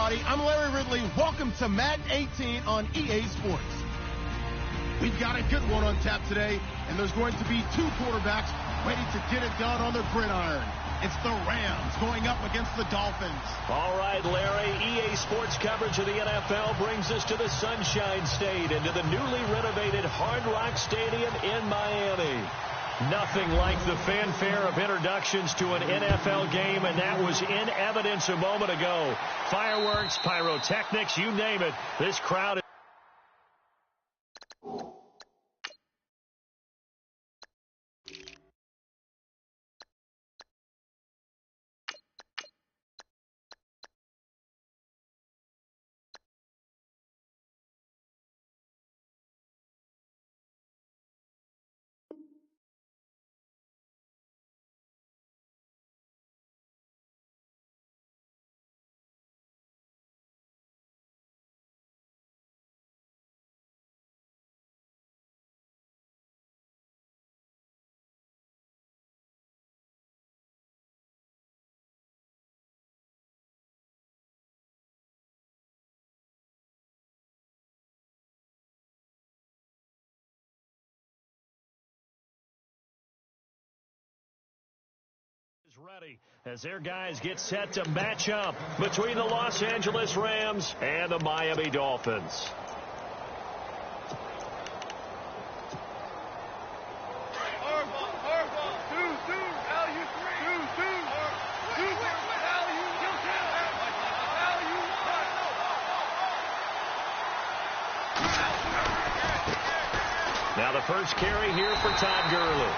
everybody. I'm Larry Ridley. Welcome to Madden 18 on EA Sports. We've got a good one on tap today, and there's going to be two quarterbacks ready to get it done on their gridiron. It's the Rams going up against the Dolphins. All right, Larry, EA Sports coverage of the NFL brings us to the Sunshine State and to the newly renovated Hard Rock Stadium in Miami. Nothing like the fanfare of introductions to an NFL game, and that was in evidence a moment ago. Fireworks, pyrotechnics, you name it. This crowd is... ready as their guys get set to match up between the Los Angeles Rams and the Miami Dolphins. Now the first carry here for Todd Gurley.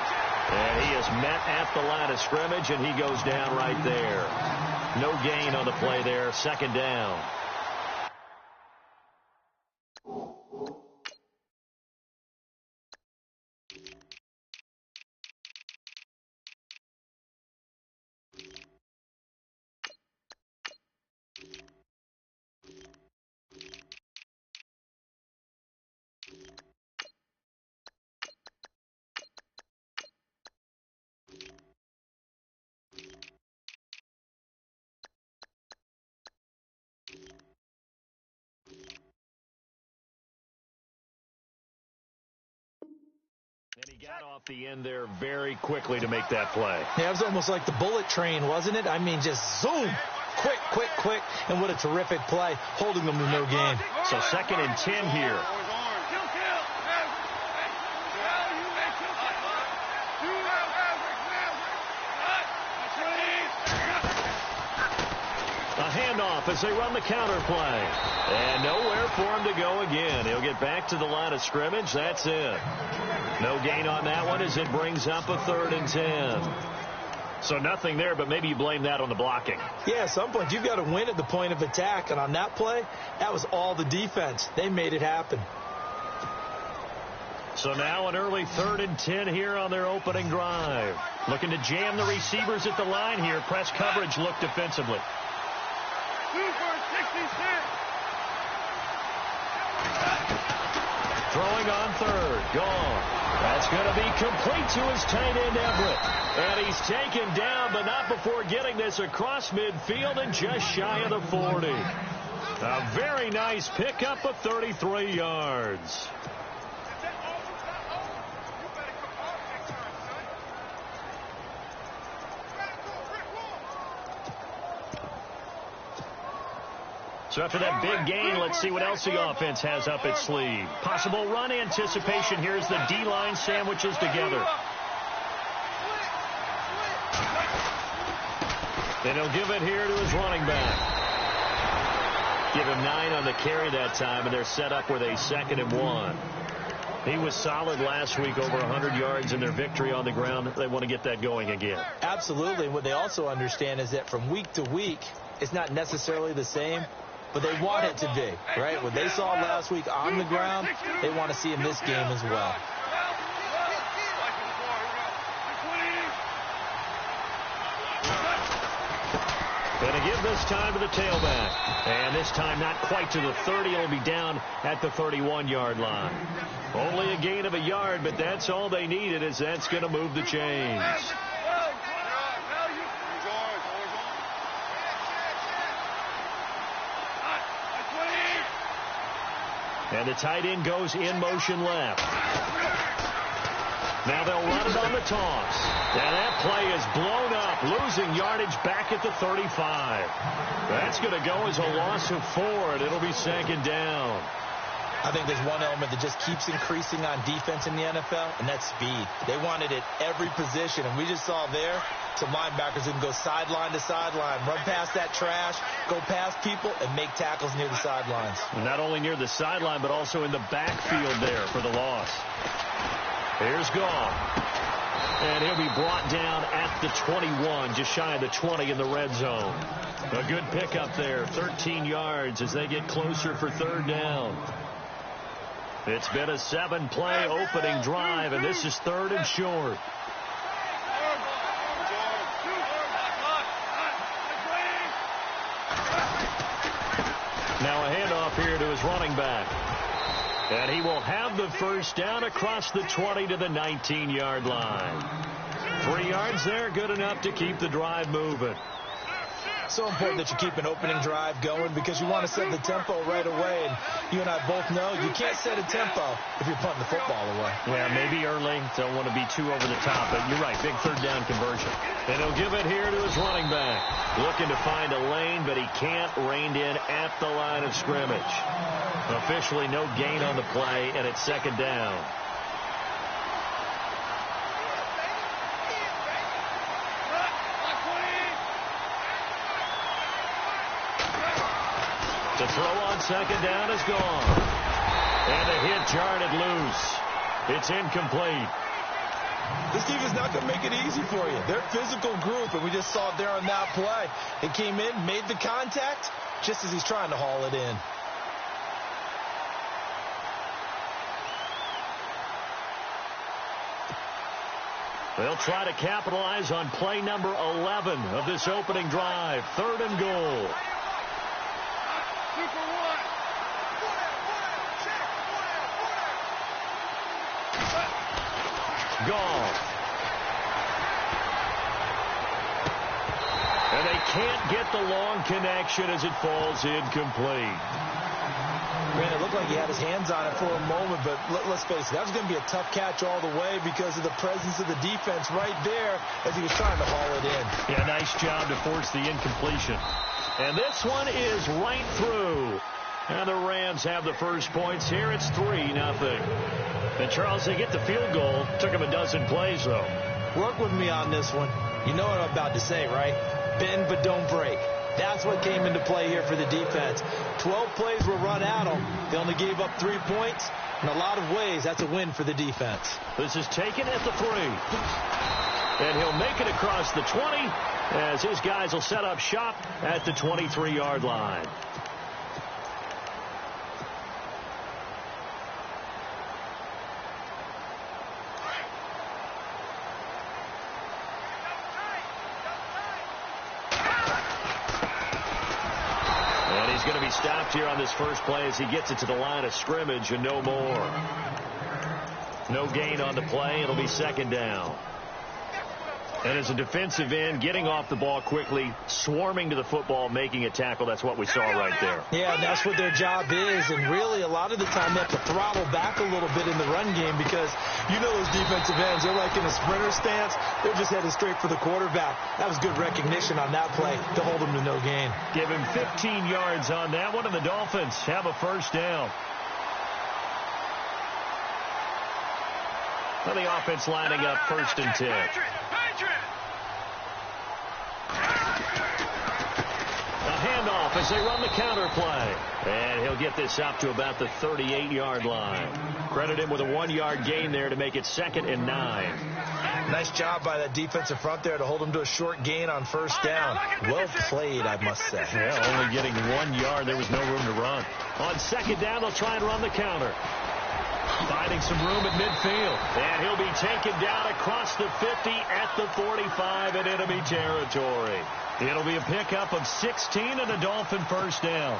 And he is met at the line of scrimmage, and he goes down right there. No gain on the play there. Second down. And he got off the end there very quickly to make that play. Yeah, it was almost like the bullet train, wasn't it? I mean, just zoom. Quick, quick, quick. And what a terrific play, holding them to no gain. So 2nd and 10 here. A handoff as they run the counter play. And nowhere for him to go again. He'll get back to the line of scrimmage. That's it. No gain on that one as it brings up a 3rd and 10. So nothing there, but maybe you blame that on the blocking. Yeah, at some point you've got to win at the point of attack. And on that play, that was all the defense. They made it happen. So now an early 3rd and 10 here on their opening drive. Looking to jam the receivers at the line here. Press coverage look defensively. Throwing on 3rd. Gone. That's going to be complete to his tight end, Everett. And he's taken down, but not before getting this across midfield and just shy of the 40. A very nice pickup of 33 yards. So after that big gain, let's see what else the offense has up its sleeve. Possible run anticipation. Here's the D-line sandwiches together. Then he'll give it here to his running back. Give him 9 on the carry that time, and they're set up with a 2nd and 1. He was solid last week, over 100 yards in their victory on the ground. They want to get that going again. Absolutely. And what they also understand is that from week to week, it's not necessarily the same, but they want it to be, right? What they saw last week on the ground, they want to see in this game as well. Going to give this time to the tailback. And this time not quite to the 30. It'll be down at the 31-yard line. Only a gain of a yard, but that's all they needed, as that's going to move the chains. And the tight end goes in motion left. Now they'll run it on the toss. And that play is blown up, losing yardage back at the 35. That's going to go as a loss of 4, and it'll be second down. I think there's one element that just keeps increasing on defense in the NFL, and that's speed. They want it at every position, and we just saw there some linebackers who can go sideline to sideline, run past that trash, go past people, and make tackles near the sidelines. And not only near the sideline, but also in the backfield there for the loss. Here's Goff. And he'll be brought down at the 21, just shy of the 20 in the red zone. A good pickup there, 13 yards as they get closer for third down. It's been a 7-play opening drive, and this is third and short. Now a handoff here to his running back. And he will have the first down across the 20 to the 19-yard line. 3 yards there, good enough to keep the drive moving. So important that you keep an opening drive going because you want to set the tempo right away. And you and I both know you can't set a tempo if you're punting the football away. Yeah, maybe early. Don't want to be too over the top. But you're right, big third down conversion. And he'll give it here to his running back. Looking to find a lane, but he can't rein in at the line of scrimmage. Officially no gain on the play, and it's second down. The throw on second down is gone. And the hit jarred loose. It's incomplete. This defense is not going to make it easy for you. They're a physical group, and we just saw it there on that play. It came in, made the contact, just as he's trying to haul it in. They'll try to capitalize on play number 11 of this opening drive. Third and goal. Goff. And they can't get the long connection as it falls incomplete. Man, it looked like he had his hands on it for a moment, but let's face it, that was going to be a tough catch all the way because of the presence of the defense right there as he was trying to haul it in. Yeah, nice job to force the incompletion. And this one is right through. And the Rams have the first points here. It's 3-0. And, Charles, they get the field goal. Took them a dozen plays, though. Work with me on this one. You know what I'm about to say, right? Bend but don't break. That's what came into play here for the defense. 12 plays were run at them. They only gave up 3 points. In a lot of ways, that's a win for the defense. This is taken at the 3. And he'll make it across the 20 as his guys will set up shop at the 23-yard line. Going to be stopped here on this first play as he gets it to the line of scrimmage and no more. No gain on the play. It'll be second down. And as a defensive end, getting off the ball quickly, swarming to the football, making a tackle, that's what we saw right there. Yeah, and that's what their job is. And really, a lot of the time, they have to throttle back a little bit in the run game because you know those defensive ends, they're like in a sprinter stance. They're just headed straight for the quarterback. That was good recognition on that play to hold him to no gain. Give him 15 yards on that one, and the Dolphins have a first down. Well, the offense lining up first and 10. Handoff as they run the counter play. And he'll get this up to about the 38-yard line. Credit him with a 1-yard gain there to make it 2nd and 9. Nice job by that defensive front there to hold him to a short gain on first down. Well played, I must say. Yeah, only getting 1 yard. There was no room to run. On second down, they'll try and run the counter. Finding some room at midfield. And he'll be taken down across the 50 at the 45 in enemy territory. It'll be a pickup of 16 and a Dolphin first down.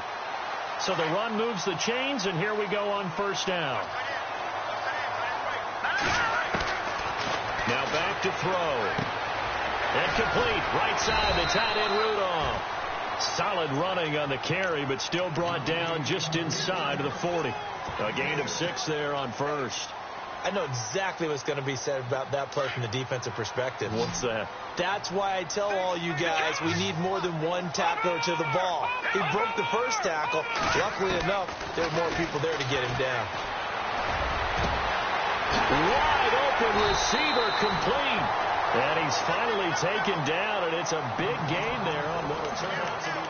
So the run moves the chains, and here we go on first down. Now back to throw. And complete. Right side, the tight end Rudolph. Solid running on the carry, but still brought down just inside of the 40. A gain of 6 there on first. I know exactly what's going to be said about that play from the defensive perspective. What's that? That's why I tell all you guys we need more than one tackler to the ball. He broke the first tackle. Luckily enough, there were more people there to get him down. Wide open receiver complete. And he's finally taken down, and it's a big gain there on what will turn out to be.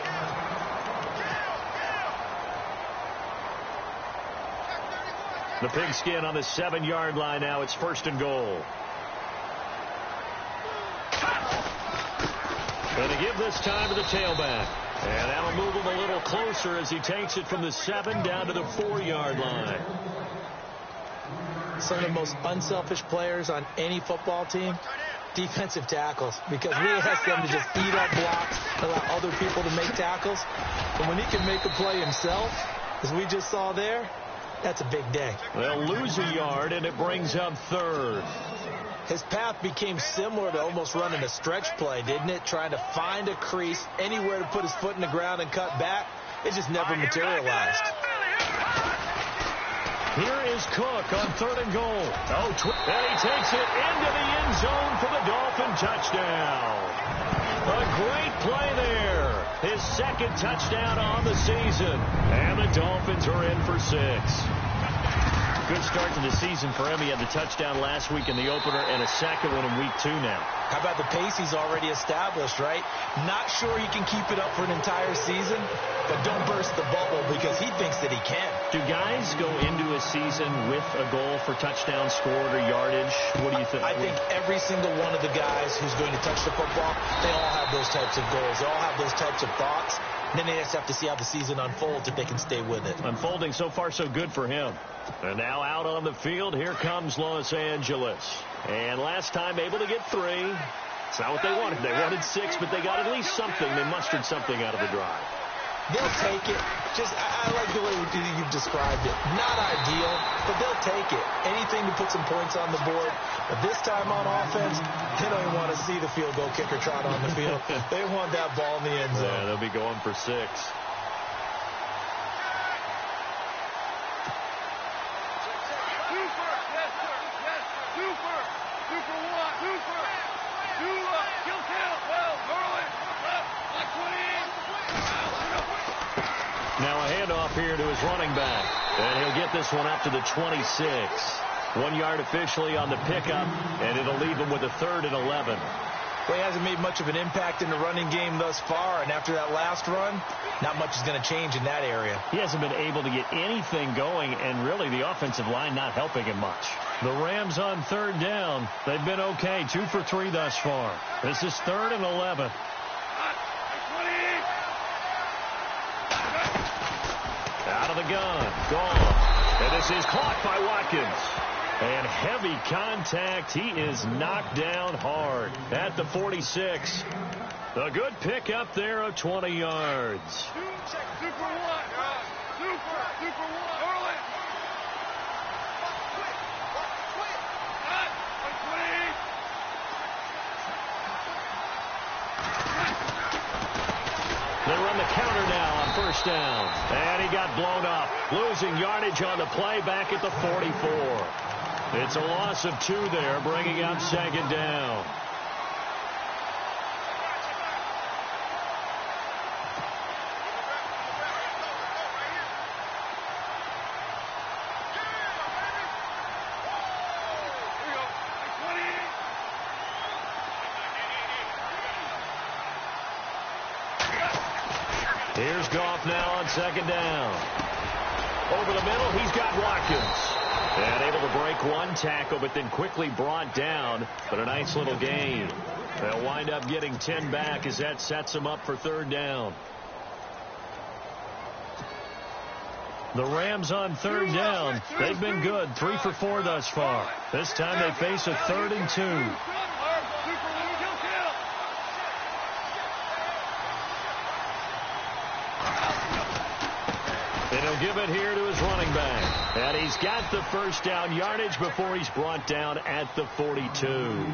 The pigskin on the 7-yard line now. It's 1st and goal. And to give this time to the tailback. And that'll move him a little closer as he takes it from the 7 down to the 4-yard line. Some of the most unselfish players on any football team, defensive tackles, because we ask them to just eat up blocks, allow other people to make tackles. And when he can make a play himself, as we just saw there, that's a big day. They'll lose a yard, and it brings up 3rd. His path became similar to almost running a stretch play, didn't it? Trying to find a crease, anywhere to put his foot in the ground and cut back. It just never materialized. Here is Cook on 3rd and goal. And he takes it into the end zone for the Dolphin touchdown. A great play there. His 2nd touchdown on the season. And the Dolphins are in for 6. Good start to the season for him. He had the touchdown last week in the opener and a 2nd one in week 2 now. How about the pace he's already established, right? Not sure he can keep it up for an entire season, but don't burst the bubble because he thinks that he can. Do guys go into a season with a goal for touchdown scored or yardage? What do you think? I think every single one of the guys who's going to touch the football, they all have those types of goals. They all have those types of thoughts. And then they just have to see how the season unfolds if they can stay with it. Unfolding so far so good for him. And now out on the field, here comes Los Angeles. And last time able to get 3. It's not what they wanted. They wanted 6, but they got at least something. They mustered something out of the drive. They'll take it. I like the way you've described it. Not ideal, but they'll take it. Anything to put some points on the board. But this time on offense, they don't even want to see the field goal kicker trot on the field. They want that ball in the end zone. Yeah, they'll be going for 6. Now a handoff here to his running back. And he'll get this one up to the 26. 1 yard officially on the pickup, and it'll leave him with a 3rd and 11. Well, he hasn't made much of an impact in the running game thus far, and after that last run, not much is going to change in that area. He hasn't been able to get anything going, and really the offensive line not helping him much. The Rams on 3rd down. They've been okay, 2 for 3 thus far. This is 3rd and 11. Out of the gun. Gone. And this is caught by Watkins. And heavy contact. He is knocked down hard at the 46. A good pickup there of 20 yards. They run the counter now on 1st down. And he got blown up. Losing yardage on the play back at the 44. It's a loss of 2 there, bringing up 2nd down. Here's Goff now on 2nd down. Over the middle, he's got Watkins. And able to break 1 tackle, but then quickly brought down. But a nice little gain. They'll wind up getting 10 back as that sets them up for 3rd down. The Rams on 3rd down. They've been good, 3 for 4 thus far. This time they face a 3rd and 2. And he'll give it here to his running back. And he's got the 1st down yardage before he's brought down at the 42.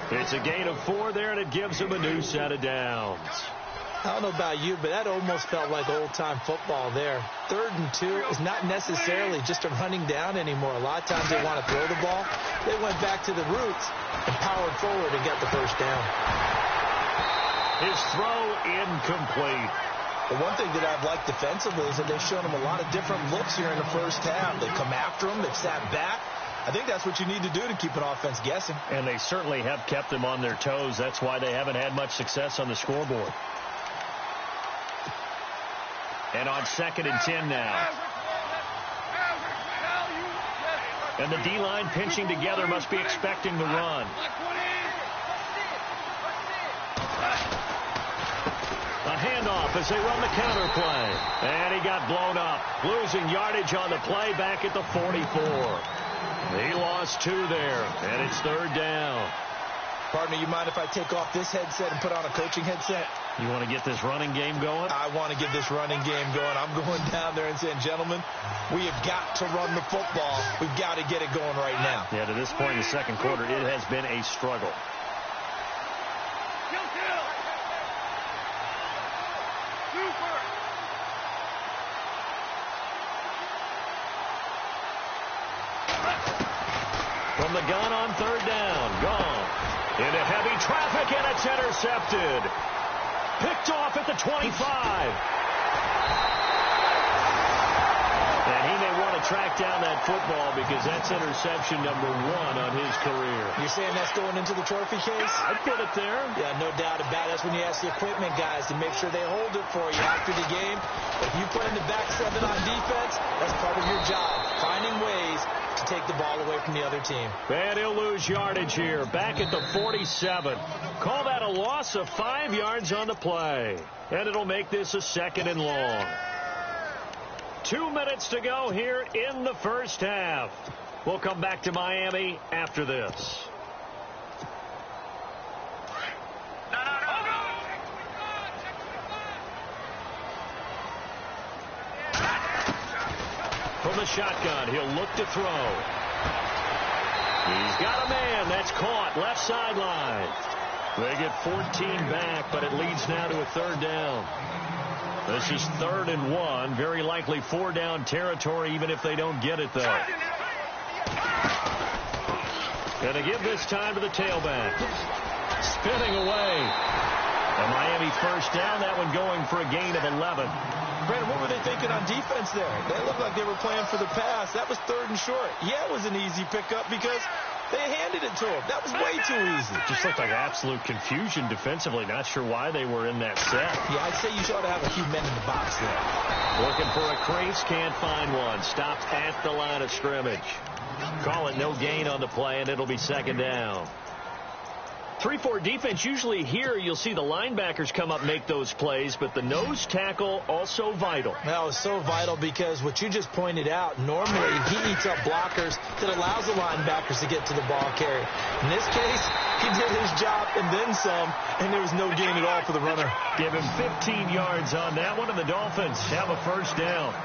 It's a gain of 4 there, and it gives him a new set of downs. I don't know about you, but that almost felt like old-time football there. 3rd and 2 is not necessarily just a running down anymore. A lot of times they want to throw the ball. They went back to the roots and powered forward and got the first down. His throw incomplete. The one thing that I've liked defensively is that they've shown him a lot of different looks here in the first half. They come after him. They've sat back. I think that's what you need to do to keep an offense guessing. And they certainly have kept them on their toes. That's why they haven't had much success on the scoreboard. And on 2nd and 10 now. And the D-line pinching together must be expecting the run. A handoff as they run the counter play. And he got blown up. Losing yardage on the play back at the 44. He lost 2 there. And it's 3rd down. Partner, you mind if I take off this headset and put on a coaching headset? You want to get this running game going? I want to get this running game going. I'm going down there and saying, gentlemen, we have got to run the football. We've got to get it going right now. Yeah, to this point in the second quarter, it has been a struggle. From the gun on 3rd down, gone. Into heavy traffic, and it's intercepted. Picked off at the 25. And he may want to track down that football because that's interception number 1 on his career. You're saying that's going into the trophy case? I'd put it there. Yeah, no doubt about it. That's when you ask the equipment guys to make sure they hold it for you after the game. If you play in the back 7 on defense, that's part of your job, finding ways to take the ball away from the other team. And he'll lose yardage here, back at the 47. Call that a loss of 5 yards on the play. And it'll make this a 2nd and long. 2 minutes to go here in the first half. We'll come back to Miami after this. From the shotgun, he'll look to throw. He's got a man. That's caught. Left sideline. They get 14 back, but it leads now to a 3rd down. This is 3rd and 1. Very likely 4-down territory, even if they don't get it, though. Going to give this time to the tailback. Spinning away. A Miami first down. That one going for a gain of 11. Brandon, what were they thinking on defense there? They looked like they were playing for the pass. That was 3rd and short. Yeah, it was an easy pickup because they handed it to him. That was way too easy. Just looked like absolute confusion defensively. Not sure why they were in that set. Yeah, I'd say you ought to have a few men in the box there. Looking for a crease, can't find one. Stopped at the line of scrimmage. Call it no gain on the play, and it'll be 2nd down. 3-4 defense, usually here you'll see the linebackers come up make those plays, but the nose tackle also vital. That was so vital because what you just pointed out, normally he eats up blockers that allows the linebackers to get to the ball carrier. In this case, he did his job and then some, and there was no gain at all for the runner. Give him 15 yards on that one, and the Dolphins have a first down.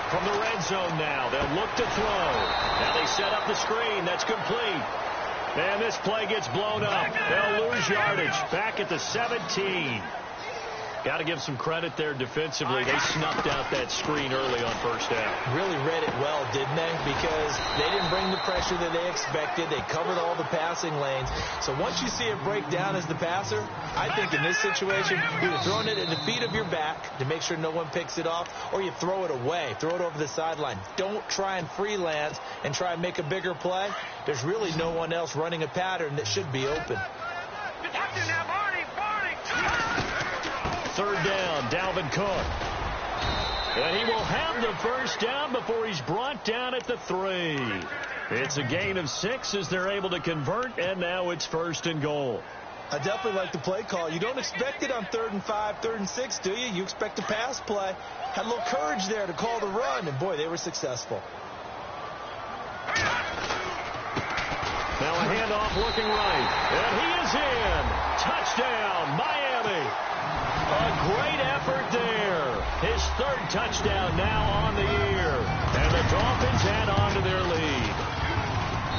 From the red zone now, they'll look to throw. Now they set up the screen. That's complete. And this play gets blown up. They'll lose yardage. Back at the 17. Got to give some credit there defensively. They snuffed out that screen early on first down. Really read it well, didn't they? Because they didn't bring the pressure that they expected. They covered all the passing lanes. So once you see it break down as the passer, I think in this situation, you're throwing it at the feet of your back to make sure no one picks it off, or you throw it away. Throw it over the sideline. Don't try and freelance and try and make a bigger play. There's really no one else running a pattern that should be open. 3rd down, Dalvin Cook. And he will have the first down before he's brought down at the 3. It's a gain of 6 as they're able to convert, and now it's 1st and goal. I definitely like the play call. You don't expect it on 3rd and 5, 3rd and 6, do you? You expect a pass play. Had a little courage there to call the run, and boy, they were successful. Now a handoff looking right, and he is in. Touchdown, Miami. A great effort there. His 3rd touchdown now on the year. And the Dolphins add on to their lead.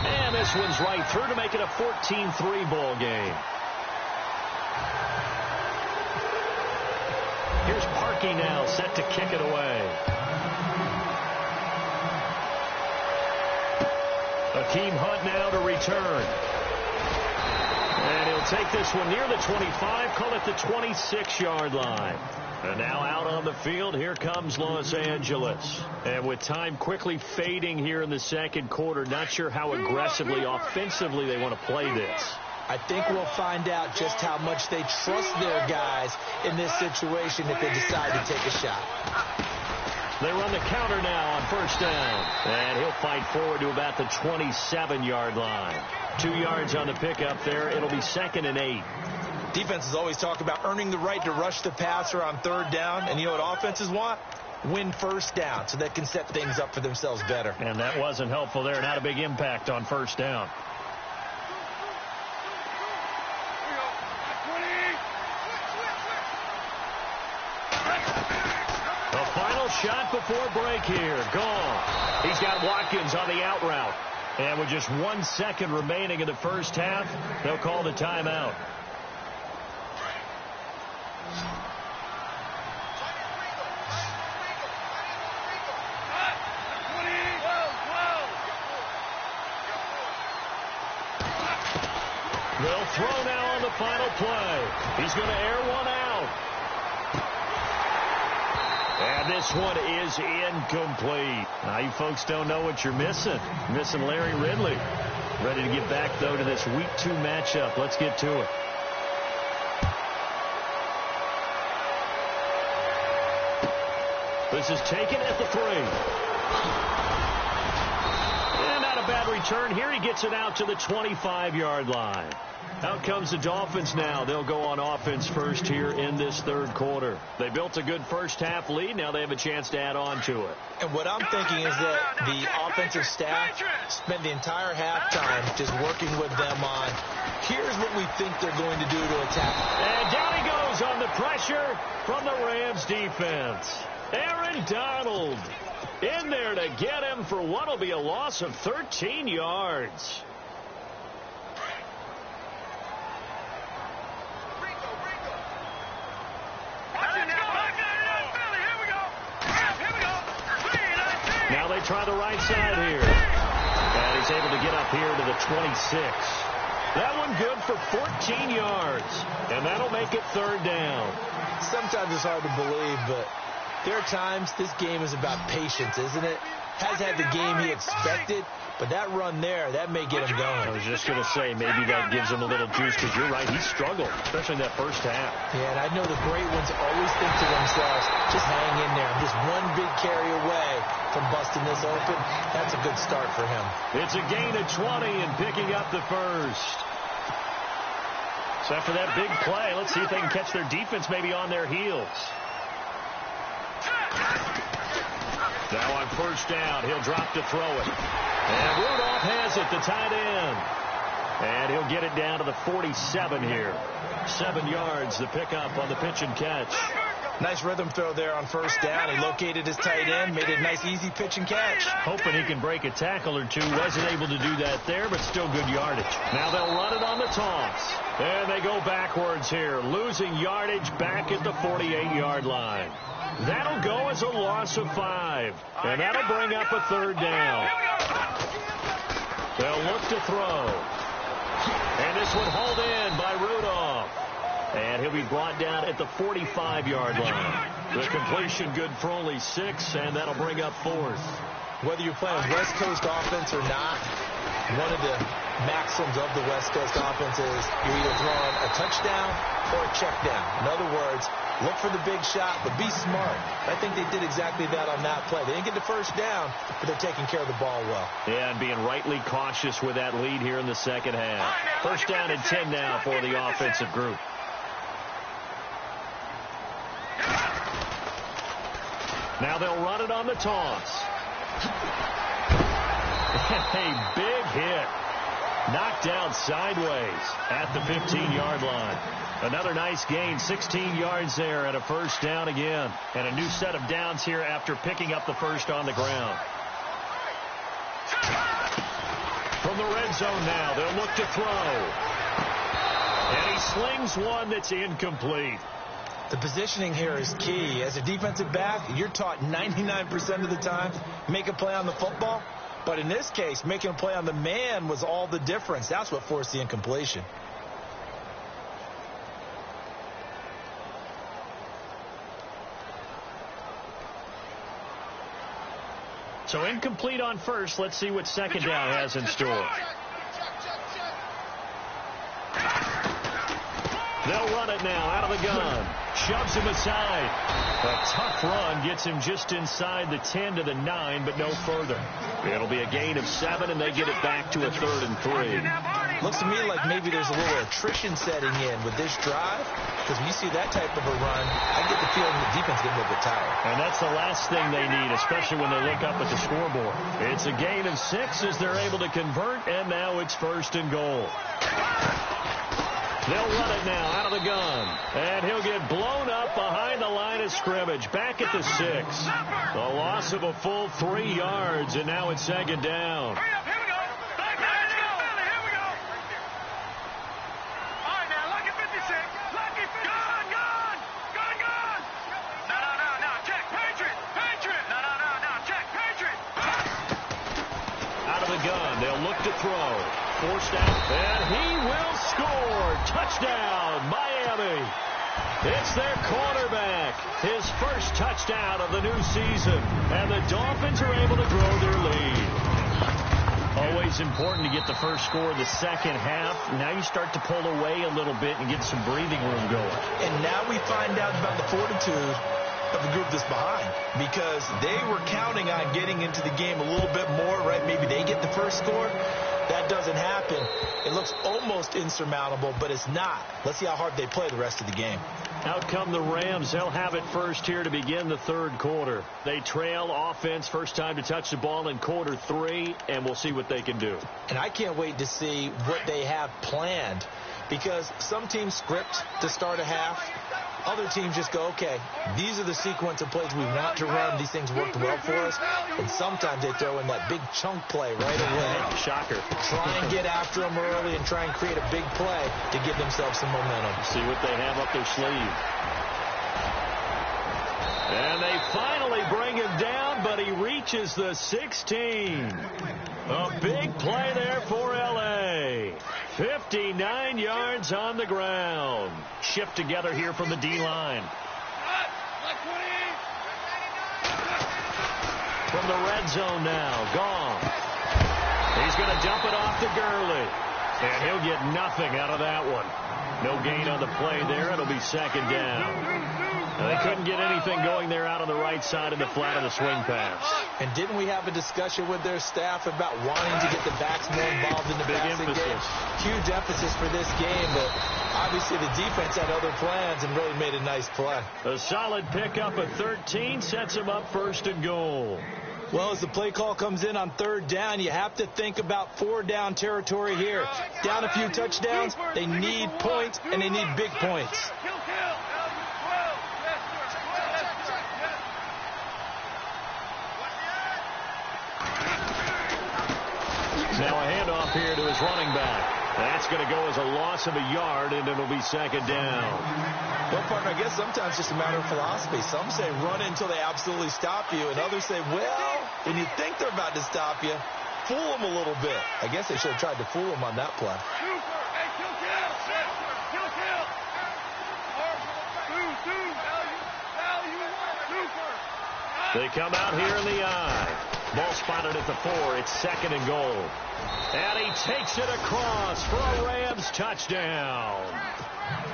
And this one's right through to make it a 14-3 ball game. rookie now, set to kick it away. Akeem Hunt now to return. And he'll take this one near the 25, call it the 26-yard line. And now out on the field, here comes Los Angeles. And with time quickly fading here in the second quarter, not sure how aggressively, offensively they want to play this. I think we'll find out just how much they trust their guys in this situation if they decide to take a shot. They run the counter now on first down. And he'll fight forward to about the 27-yard line. 2 yards on the pickup there. It'll be 2nd and 8. Defenses always talk about earning the right to rush the passer on 3rd down. And you know what offenses want? Win first down so they can set things up for themselves better. And that wasn't helpful there. Not a big impact on first down. The final shot before break here. Gone. He's got Watkins on the out route. And with just 1 second remaining in the first half, they'll call the timeout. They'll throw now on the final play. He's going to air one out. And this one is incomplete. Now, you folks don't know what you're missing. Missing Larry Ridley. Ready to get back, though, to this Week 2 matchup. Let's get to it. This is taken at the 3. And not a bad return here. He gets it out to the 25-yard line. Out comes the Dolphins now. They'll go on offense first here in this 3rd quarter. They built a good first half lead. Now they have a chance to add on to it. And what I'm thinking is that the offensive staff spent the entire halftime just working with them on, here's what we think they're going to do to attack. And down he goes on the pressure from the Rams defense. Aaron Donald in there to get him for what will be a loss of 13 yards. Now they try the right side here. And he's able to get up here to the 26. That one good for 14 yards. And that'll make it 3rd down. Sometimes it's hard to believe, but there are times this game is about patience, isn't it? Has had the game he expected, but that run there, that may get him going. I was just going to say, maybe that gives him a little juice, because you're right, he struggled, especially in that first half. Yeah, and I know the great ones always think to themselves, just hang in there. I'm just one big carry away from busting this open. That's a good start for him. It's a gain of 20 and picking up the first. So after that big play, let's see if they can catch their defense maybe on their heels. Now on first down, he'll drop to throw it. And Rudolph has it, the tight end. And he'll get it down to the 47 here. 7 yards, the pickup on the pitch and catch. Nice rhythm throw there on first down. He located his tight end, made it a nice, easy pitch and catch. Hoping he can break a tackle or two. Wasn't able to do that there, but still good yardage. Now they'll run it on the toss. And they go backwards here, losing yardage back at the 48-yard line. That'll go as a loss of 5. And that'll bring up a 3rd down. They'll look to throw. And this one hauled in by Rudolph. And he'll be brought down at the 45-yard line. The completion good for only 6, and that'll bring up 4th. Whether you're playing West Coast offense or not, one of the maxims of the West Coast offense is you're either throwing a touchdown or a check down. In other words, look for the big shot, but be smart. I think they did exactly that on that play. They didn't get the first down, but they're taking care of the ball well. Yeah, and being rightly cautious with that lead here in the second half. First down and 10 now for the offensive group. Now they'll run it on the toss. A big hit. Knocked down sideways at the 15-yard line. Another nice gain, 16 yards there and a first down again. And a new set of downs here after picking up the first on the ground. From the red zone now, they'll look to throw. And he slings one that's incomplete. The positioning here is key. As a defensive back, you're taught 99% of the time, make a play on the football. But in this case, making a play on the man was all the difference. That's what forced the incompletion. So incomplete on first. Let's see what second down has in store. They'll run it now out of the gun. Shoves him aside. A tough run gets him just inside the 10 to the 9, but no further. It'll be a gain of 7, and they get it back to a 3rd and 3. Looks to me like maybe there's a little attrition setting in with this drive, because when you see that type of a run, I get the feeling the defense is getting a little bit tired. And that's the last thing they need, especially when they look up at the scoreboard. It's a gain of 6 as they're able to convert, and now it's 1st and goal. They'll run it now out of the gun. And he'll get blown up behind the line of scrimmage. Back at the 6. The loss of a full 3 yards, and now it's 2nd down. Here we go. Here we go. All right, now, lucky 56. Lucky 56. Gun. No. Check. Patriot. No. Check. Patriot. Out of the gun. They'll look to throw. Forced out, and he will score. Touchdown, Miami. It's their quarterback. His first touchdown of the new season. And the Dolphins are able to grow their lead. Always important to get the first score of the second half. Now you start to pull away a little bit and get some breathing room going. And now we find out about the fortitude of the group that's behind, because they were counting on getting into the game a little bit more, right? Maybe they get the first score. That doesn't happen. It looks almost insurmountable, but it's not. Let's see how hard they play the rest of the game. Out come the Rams. They'll have it first here to begin the 3rd quarter. They trail offense, first time to touch the ball in quarter 3, and we'll see what they can do. And I can't wait to see what they have planned, because some teams script to start a half. Other teams just go, okay, these are the sequence of plays we want to run. These things worked well for us. And sometimes they throw in that big chunk play right away. Shocker. Try and get after them early and try and create a big play to give themselves some momentum. See what they have up their sleeve. And they finally bring him down, but he reaches the 16. A big play there for L.A. 59 yards on the ground. Shift together here from the D-line. From the red zone now. Gone. He's going to dump it off to Gurley. And he'll get nothing out of that one. No gain on the play there. It'll be 2nd down. Now, they couldn't get anything going there out on the right side of the flat of the swing pass. And didn't we have a discussion with their staff about wanting to get the backs more involved in the passing game? Huge emphasis for this game, but obviously the defense had other plans and really made a nice play. A solid pickup at 13 sets him up 1st and goal. Well, as the play call comes in on 3rd down, you have to think about 4-down territory here. Down a few touchdowns, they need points, and they need big points. Now a handoff here to his running back. That's going to go as a loss of a yard, and it'll be 2nd down. Well, partner, I guess sometimes it's just a matter of philosophy. Some say run until they absolutely stop you, and others say, well, when you think they're about to stop you, fool them a little bit. I guess they should have tried to fool them on that play. They come out here in the eye. Ball spotted at the 4. It's 2nd and goal. And he takes it across for a Rams touchdown.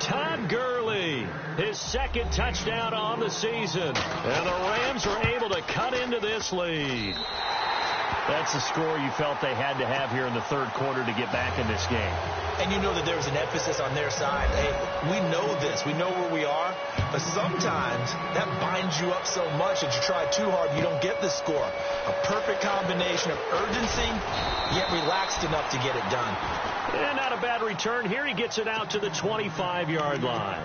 Todd Gurley, his 2nd touchdown on the season. And the Rams are able to cut into this lead. That's the score you felt they had to have here in the 3rd quarter to get back in this game. And you know that there's an emphasis on their side. Hey, we know this. We know where we are. But sometimes that binds you up so much that you try too hard, you don't get the score. A perfect combination of urgency, yet relaxed enough to get it done. And not a bad return. Here he gets it out to the 25-yard line.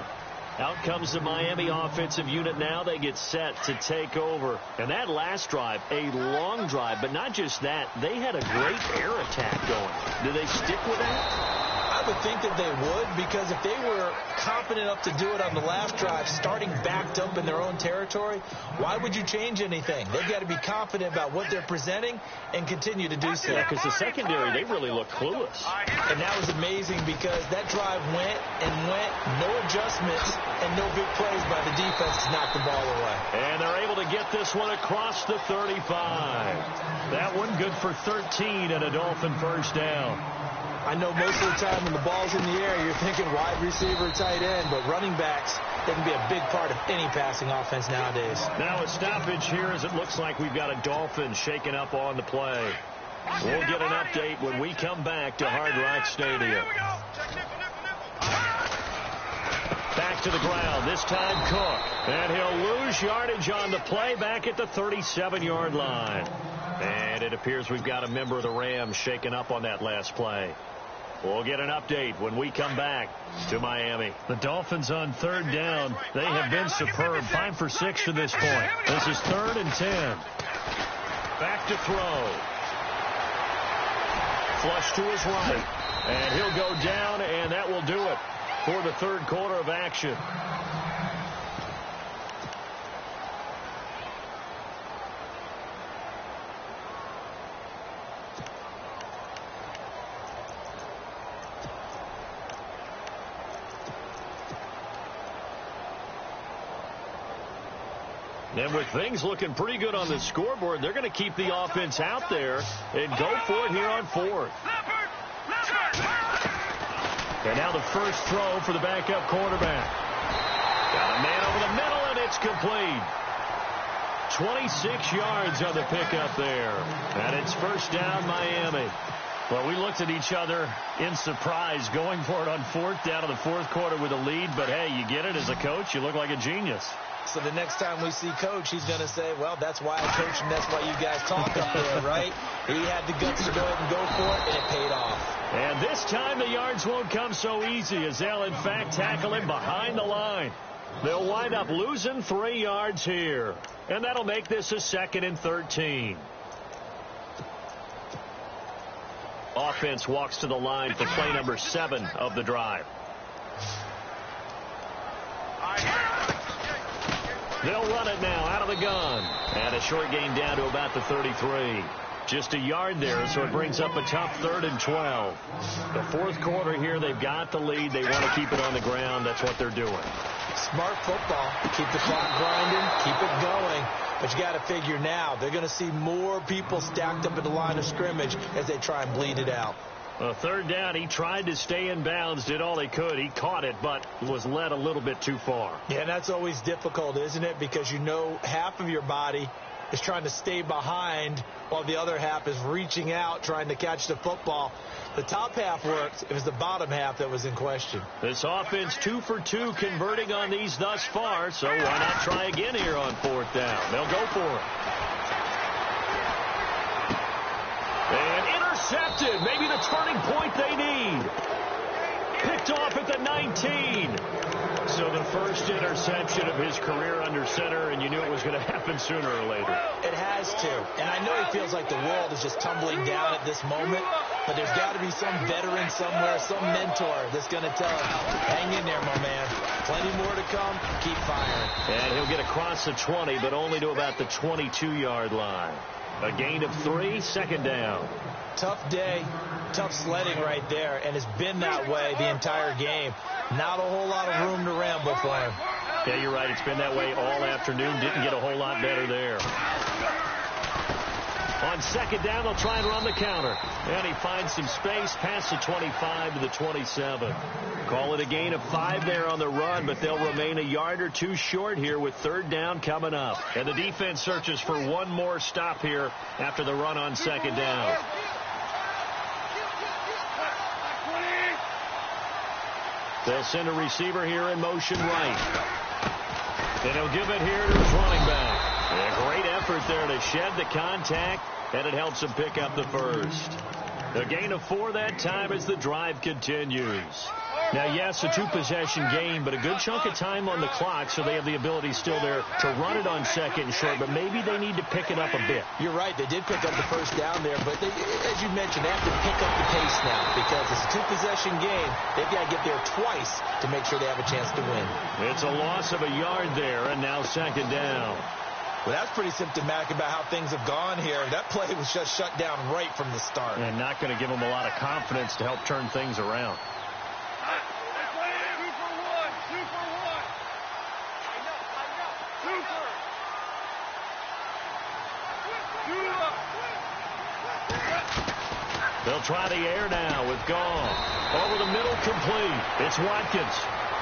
Out comes the Miami offensive unit now. They get set to take over. And that last drive, a long drive, but not just that. They had a great air attack going. Do they stick with that? I would think that they would, because if they were confident enough to do it on the last drive, starting backed up in their own territory, why would you change anything? They've got to be confident about what they're presenting and continue to do so. Yeah, because the secondary, they really look clueless. And that was amazing because that drive went and went, no adjustments and no big plays by the defense to knock the ball away. And they're able to get this one across the 35. That one good for 13 and a Dolphin first down. I know most of the time when the ball's in the air, you're thinking wide receiver, tight end, but running backs, they can be a big part of any passing offense nowadays. Now a stoppage here as it looks like we've got a Dolphin shaking up on the play. We'll get an update when we come back to Hard Rock Stadium. Back to the ground, this time Cook. And he'll lose yardage on the play back at the 37-yard line. And it appears we've got a member of the Rams shaking up on that last play. We'll get an update when we come back to Miami. The Dolphins on third down. They have been superb. 5 for 6 to this point. This is 3rd and 10. Back to throw. Flush to his right. And he'll go down, and that will do it for the third quarter of action. And with things looking pretty good on the scoreboard, they're going to keep the offense out there and go for it here on 4th. And now the first throw for the backup quarterback. Got a man over the middle, and it's complete. 26 yards on the pickup there. And it's first down, Miami. Well, we looked at each other in surprise going for it on 4th down in the 4th quarter with a lead. But, hey, you get it as a coach. You look like a genius. So the next time we see Coach, he's going to say, well, that's why I coach and that's why you guys talk up there, right? He had the guts to go ahead and go for it, and it paid off. And this time the yards won't come so easy as they'll, in fact, tackle him behind the line. They'll wind up losing 3 yards here. And that'll make this a 2nd and 13. Offense walks to the line for play number 7 of the drive. They'll run it now out of the gun. And a short gain down to about the 33. Just a yard there, so it brings up a tough 3rd and 12. The 4th quarter here, they've got the lead. They want to keep it on the ground. That's what they're doing. Smart football. Keep the clock grinding. Keep it going. But you got to figure now, they're going to see more people stacked up at the line of scrimmage as they try and bleed it out. 3rd down, he tried to stay in bounds, did all he could. He caught it, but was led a little bit too far. Yeah, and that's always difficult, isn't it? Because you know half of your body is trying to stay behind while the other half is reaching out, trying to catch the football. The top half worked. It was the bottom half that was in question. This offense 2 for 2 converting on these thus far, so why not try again here on 4th down? They'll go for it. And intercepted. Maybe the turning point they need. Picked off at the 19. So the first interception of his career under center, and you knew it was going to happen sooner or later. It has to. And I know he feels like the world is just tumbling down at this moment, but there's got to be some veteran somewhere, some mentor that's going to tell him, hang in there, my man. Plenty more to come. Keep firing. And he'll get across the 20, but only to about the 22-yard line. A gain of 3, 2nd down. Tough day, tough sledding right there, and it's been that way the entire game. Not a whole lot of room to ramble for him. Yeah, you're right. It's been that way all afternoon. Didn't get a whole lot better there. On 2nd down, they'll try and run the counter. And he finds some space past the 25 to the 27. Call it a gain of 5 there on the run, but they'll remain a yard or 2 short here with 3rd down coming up. And the defense searches for one more stop here after the run on 2nd down. They'll send a receiver here in motion right. And he'll give it here to his running back. And a great effort there to shed the contact, and it helps him pick up the first. A gain of 4 that time as the drive continues. Now, yes, a 2-possession game, but a good chunk of time on the clock, so they have the ability still there to run it on second and short, but maybe they need to pick it up a bit. You're right. They did pick up the first down there, but as you mentioned, they have to pick up the pace now because it's a 2-possession game. They've got to get there twice to make sure they have a chance to win. It's a loss of a yard there, and now second down. Well, that's pretty symptomatic about how things have gone here. That play was just shut down right from the start. And not going to give them a lot of confidence to help turn things around. They'll try the air now with Goff. Over the middle, complete. It's Watkins.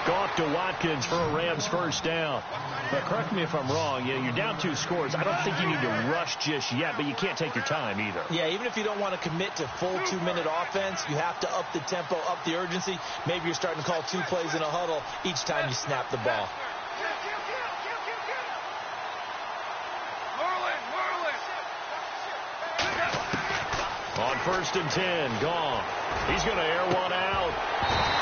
Goff to Watkins for a Rams first down. But correct me if I'm wrong. You're down 2 scores. I don't think you need to rush just yet, but you can't take your time either. Yeah, even if you don't want to commit to full 2-minute offense, you have to up the tempo, up the urgency. Maybe you're starting to call 2 plays in a huddle each time you snap the ball. On 1st and 10, Goff. He's going to air one out.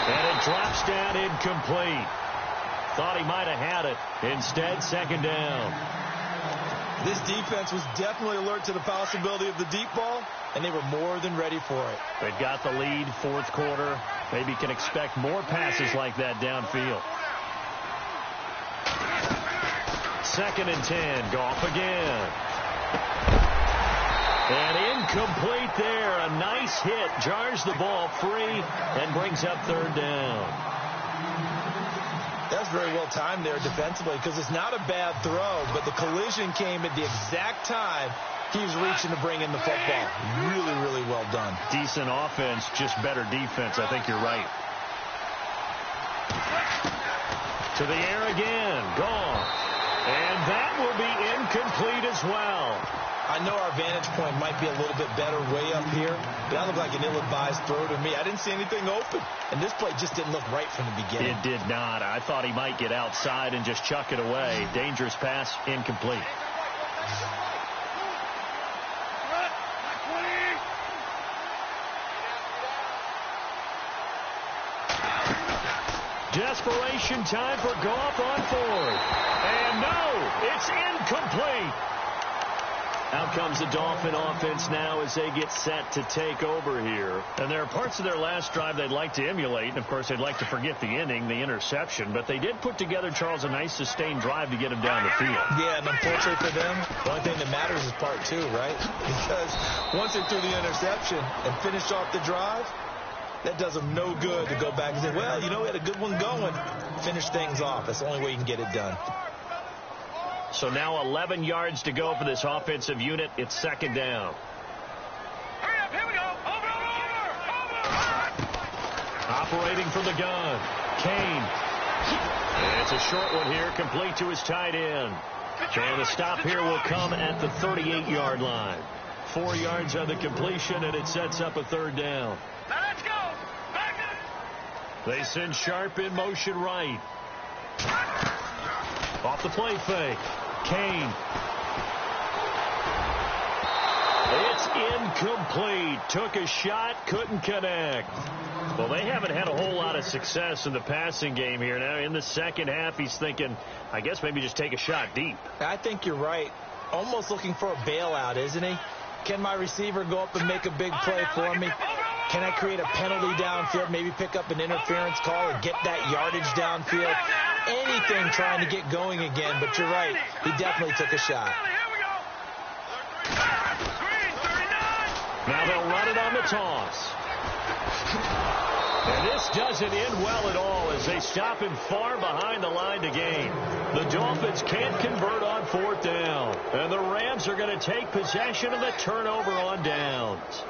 And it drops down incomplete. Thought he might have had it. Instead, second down. This defense was definitely alert to the possibility of the deep ball, and they were more than ready for it. They've got the lead, 4th quarter. Maybe can expect more passes like that downfield. 2nd and 10, Goff again. And incomplete there. A nice hit. Jars the ball free and brings up 3rd down. That's very well timed there defensively because it's not a bad throw, but the collision came at the exact time he was reaching to bring in the football. Really, really well done. Decent offense, just better defense. I think you're right. To the air again. Gone. And that will be incomplete as well. I know our vantage point might be a little bit better way up here, but that looked like an ill-advised throw to me. I didn't see anything open, and this play just didn't look right from the beginning. It did not. I thought he might get outside and just chuck it away. Dangerous pass, incomplete. Desperation time for Goff on 4th. And no, it's incomplete. Out comes the Dolphin offense now as they get set to take over here. And there are parts of their last drive they'd like to emulate. And, of course, they'd like to forget the inning, the interception. But they did put together, Charles, a nice sustained drive to get him down the field. Yeah, and unfortunately for them, the only thing that matters is part 2, right? Because once they threw the interception and finished off the drive, that does them no good to go back and say, well, you know, we had a good one going. Finish things off. That's the only way you can get it done. So now 11 yards to go for this offensive unit. It's second down. Hurry up, here we go. Over. Operating from the gun. Kane. And it's a short one here, complete to his tight end. And the stop here will come at the 38-yard line. 4 yards on the completion, and it sets up a 3rd down. Now let's go. Back up. They send Sharp in motion right. Off the play fake. Kane. It's incomplete. Took a shot, couldn't connect. Well, they haven't had a whole lot of success in the passing game here. Now, in the second half, he's thinking, I guess maybe just take a shot deep. I think you're right. Almost looking for a bailout, isn't he? Can my receiver go up and make a big play for me? Can I create a penalty downfield, maybe pick up an interference call and get that yardage downfield? Anything trying to get going again, but you're right. He definitely took a shot. Now they'll run it on the toss. And this doesn't end well at all as they stop him far behind the line to gain. The Dolphins can't convert on 4th down. And the Rams are going to take possession of the turnover on downs.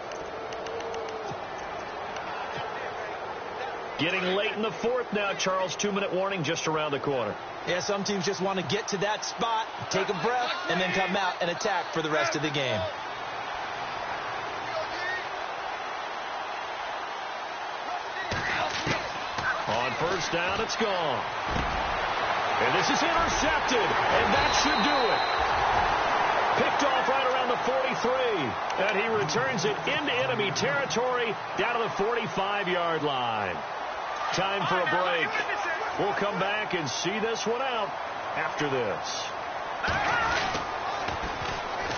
Getting late in the 4th now, Charles. 2-minute warning just around the corner. Yeah, some teams just want to get to that spot, take a breath, and then come out and attack for the rest of the game. On 1st down, it's gone. And this is intercepted, and that should do it. Picked off right around the 43. And he returns it into enemy territory down to the 45-yard line. Time for a break. We'll come back and see this one out after this.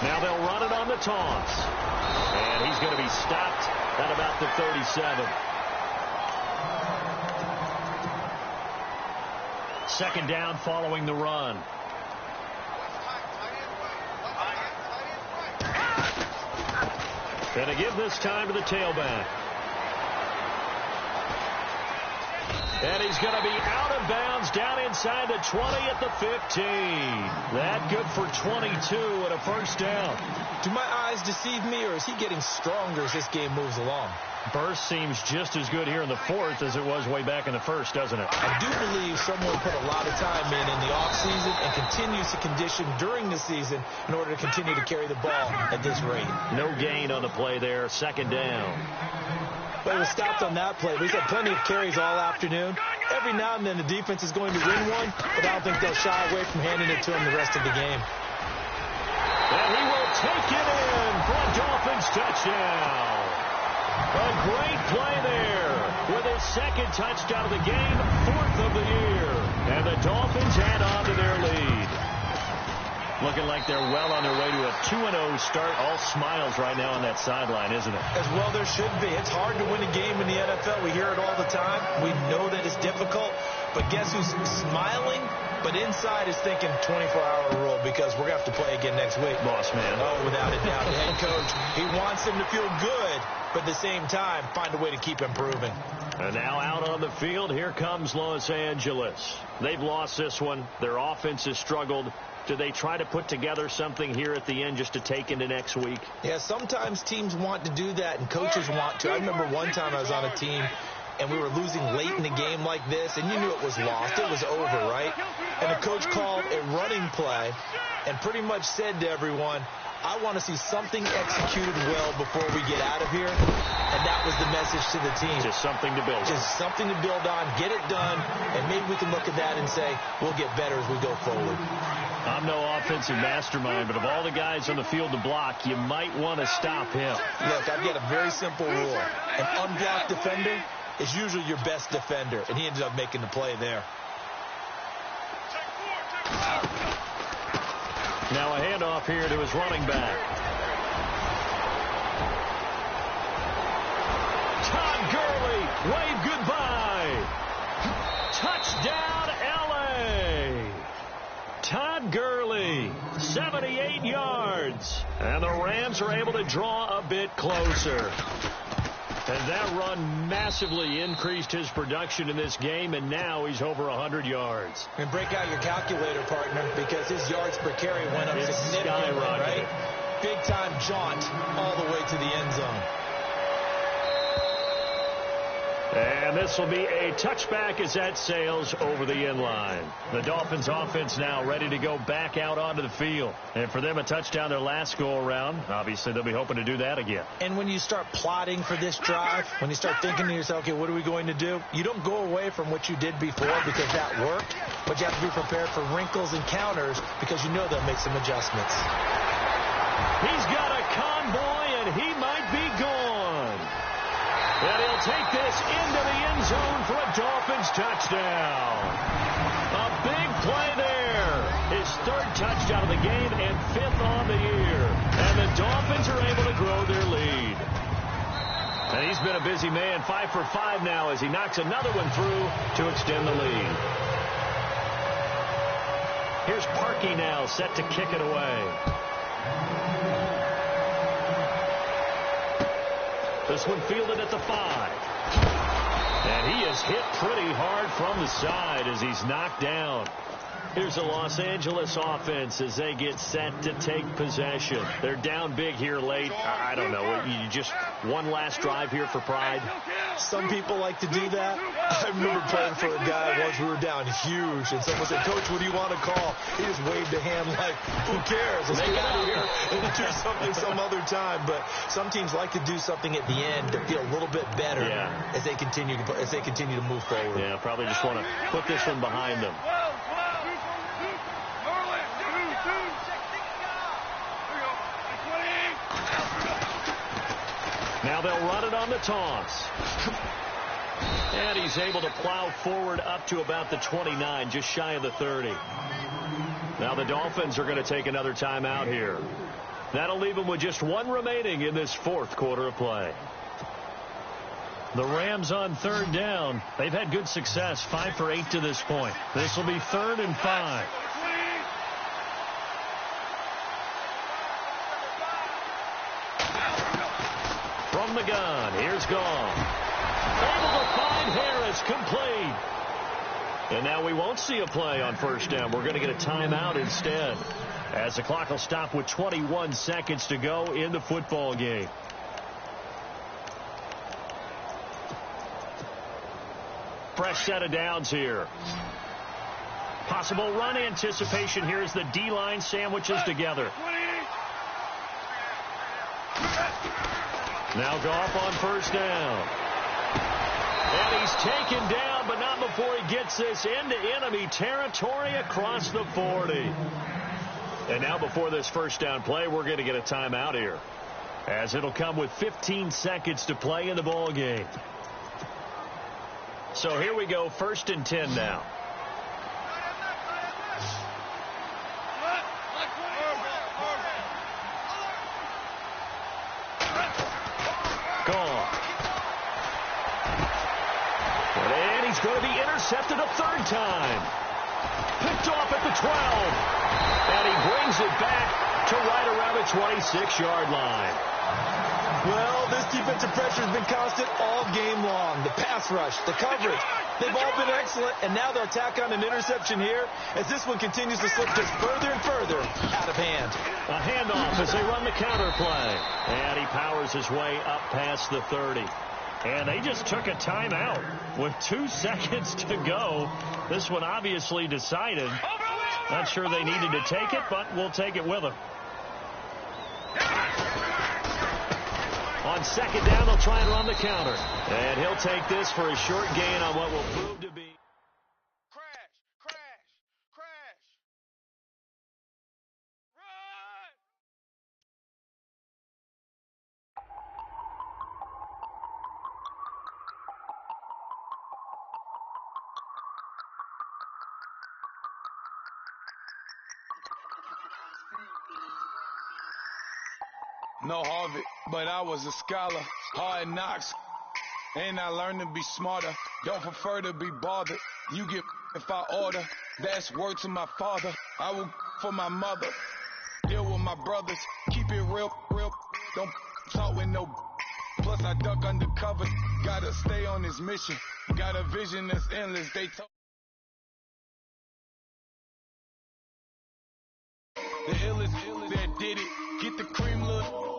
Now they'll run it on the toss. And he's going to be stopped at about the 37. Second down following the run. Going to give this time to the tailback. And he's going to be out of bounds down inside the 20 at the 15. That good for 22 and a first down. Do my eyes deceive me, or is he getting stronger as this game moves along? Burst seems just as good here in the fourth as it was way back in the first, doesn't it? I do believe someone put a lot of time in the offseason and continues to condition during the season in order to continue to carry the ball at this rate. No gain on the play there. Second down. But it was stopped on that play. He's had plenty of carries all afternoon. Every now and then the defense is going to win one, but I don't think they'll shy away from handing it to him the rest of the game. And he will take it in for a Dolphins touchdown. A great play there with his second touchdown of the game, fourth of the year. And the Dolphins add on to their lead. Looking like they're well on their way to a 2-0 start. All smiles right now on that sideline, isn't it? As well there should be. It's hard to win a game in the NFL. We hear it all the time. We know that it's difficult. But guess who's smiling? But inside is thinking 24-hour rule, because we're going to have to play again next week. Boss man. Oh, without a doubt. The head coach, he wants them to feel good, but at the same time, find a way to keep improving. And now out on the field, here comes Los Angeles. They've lost this one. Their offense has struggled. Do they try to put together something here at the end just to take into next week? Yeah, sometimes teams want to do that, and coaches want to. I remember one time I was on a team, and we were losing late in the game like this, and you knew it was lost. It was over, right? And the coach called a running play and pretty much said to everyone, I want to see something executed well before we get out of here. And that was the message to the team. Just something to build on. Just something to build on, get it done, and maybe we can look at that and say, we'll get better as we go forward. I'm no offensive mastermind, but of all the guys on the field to block, you might want to stop him. Look, I've got a very simple rule. An unblocked defender is usually your best defender, and he ended up making the play there. Now a handoff here to his running back. Todd Gurley, wave goodbye. Touchdown, L.A. Todd Gurley, 78 yards. And the Rams are able to draw a bit closer. And that run massively increased his production in this game, and now he's over 100 yards. And break out your calculator, partner, because his yards per carry went up significantly, right? Big-time jaunt all the way to the end zone. And this will be a touchback as that sails over the end line. The Dolphins offense now ready to go back out onto the field. And for them, a touchdown their last go-around. Obviously, they'll be hoping to do that again. And when you start plotting for this drive, when you start thinking to yourself, okay, what are we going to do? You don't go away from what you did before because that worked. But you have to be prepared for wrinkles and counters because you know they'll make some adjustments. He's got a convoy, and he might be gone. And he'll take this into the end zone for a Dolphins touchdown. A big play there. His third touchdown of the game and fifth on the year. And the Dolphins are able to grow their lead. And he's been a busy man, 5 for 5 now as he knocks another one through to extend the lead. Here's Parkey now set to kick it away. This one fielded at the 5. And he is hit pretty hard from the side as he's knocked down. Here's the Los Angeles offense as they get set to take possession. They're down big here late. I don't know. You just one last drive here for pride. Some people like to do that. I remember playing for a guy once we were down huge, and someone said, Coach, what do you want to call? He just waved a hand like, who cares? Let's get out of here and do something some other time. But some teams like to do something at the end to feel a little bit better as they continue to move forward. Yeah, probably just want to put this one behind them. they'll run it on the toss. And he's able to plow forward up to about the 29, just shy of the 30. Now the Dolphins are going to take another timeout here. That'll leave them with just one remaining in this fourth quarter of play. The Rams on third down. They've had good success, 5 for 8 to this point. This will be 3rd and 5. From the gun, here's Gone. Able to find Harris, complete. And now we won't see a play on first down. We're going to get a timeout instead, as the clock will stop with 21 seconds to go in the football game. Fresh set of downs here. Possible run anticipation here as the D-line sandwiches together. Now Goff on first down. And he's taken down, but not before he gets this into enemy territory across the 40. And now before this first down play, we're going to get a timeout here, as it'll come with 15 seconds to play in the ball game. So here we go, 1st and 10 now. Gone. And he's going to be intercepted a 3rd time. Picked off at the 12. And he brings it back to right around the 26-yard line. Well, this defensive pressure has been constant all game long. The pass rush, the coverage, they've all been excellent, and now they'll tack on an interception here as this one continues to slip just further and further out of hand. A handoff as they run the counter play. And he powers his way up past the 30. And they just took a timeout with 2 seconds to go. This one obviously decided. Not sure they needed to take it, but we'll take it with them. On 2nd down, they'll try and run the counter. And he'll take this for a short gain on what will prove to be. Crash, crash, crash. Run! No Harvard, but I was a scholar. Hard knocks, and I learned to be smarter. Don't prefer to be bothered. You get if I order. That's word to my father. I will for my mother. Deal with my brothers. Keep it real. Don't talk with no. Plus I duck undercover. Gotta stay on this mission. Got a vision that's endless. They told. The illest that did it. Get the cream look.